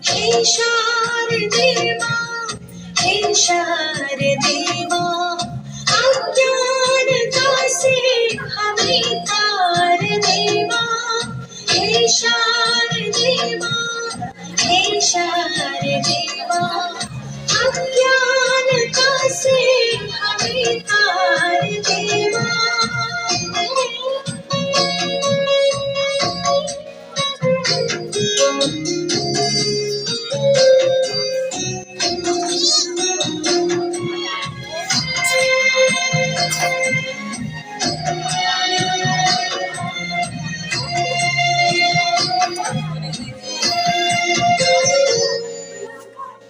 हे शारदेवा हे शारदेवा अज्ञानता से हमें तार देवा हे शारदेवा हे शारदेवा अज्ञानता से हमें तार देवा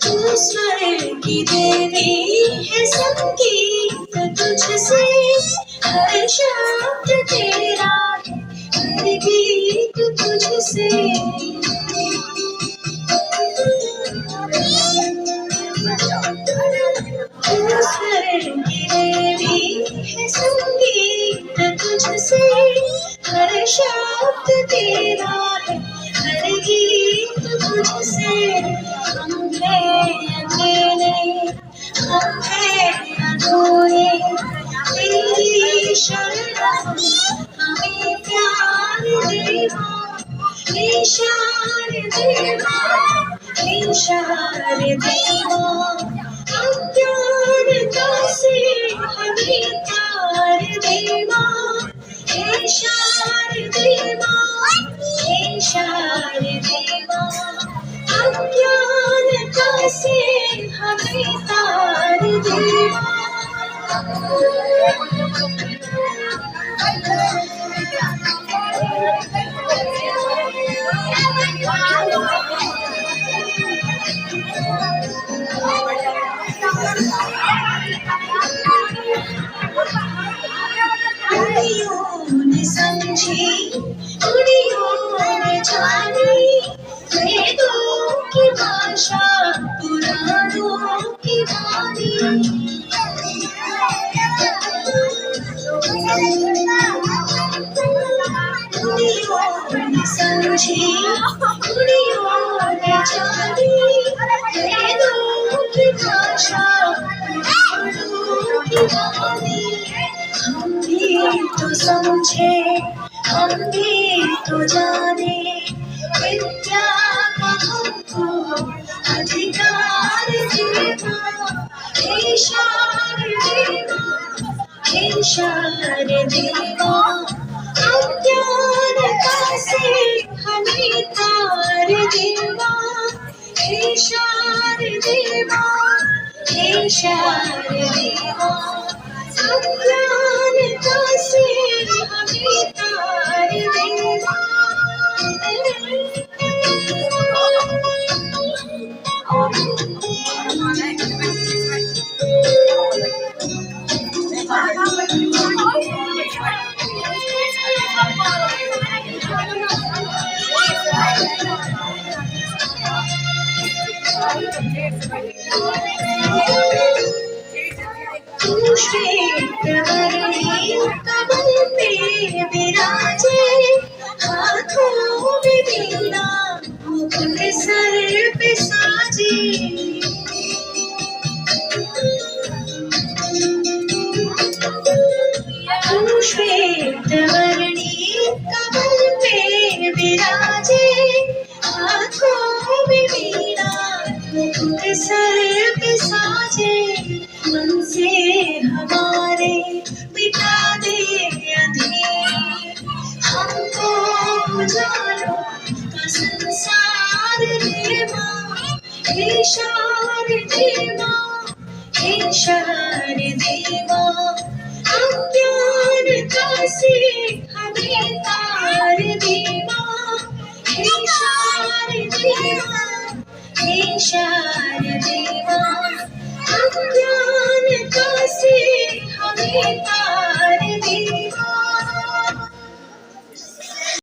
तू स्वर की देवी है संगीत तुझसे हर शब्द तेरा है हर गीत तुझसे तू स्वर की देवी है संगीत तुझसे हर शब्द तेरा है हर गीत तुझसे हम हैं अकेले हम हैं अधूरे तेरी शरण हमें प्यार देवा हे शारदेवा हे शारदेवा अज्ञानता से हमें तार देवा हे शारदेवा हे शारदेवा अज्ञानता से हमें तार देवा दुनियों ने समझी दुनियों ने जानी वेदों की भाषा पुराणों की वाणी दुनियों ने समझी दुनियों ने जानी वेदों की भाषा पुराणों की वाणी हम भी तो समझे हम भी तो जाने विद्या का हमको अधिकार देवा हे शारदेवा हे शारदेवा अज्ञानता से हमें तार देवा हे शारदेवा हे शारदेवा अज्ञानता से हमें तार देवा तू श्वेतवर्णी कमल पे विराजे हाथों में वीणा मुकुट सर पे साजे तू श्वेतवर्णी कमल पे विराजे हाथों में वीणा मुकुट सर पे साजे मन से हमारे मिटा दे अंधेरे हमको उजालों का संसार दे माँ हे शारदेवा हे शारदेवा अज्ञानता से हमें तार देवा हे शारदेवा महेशाय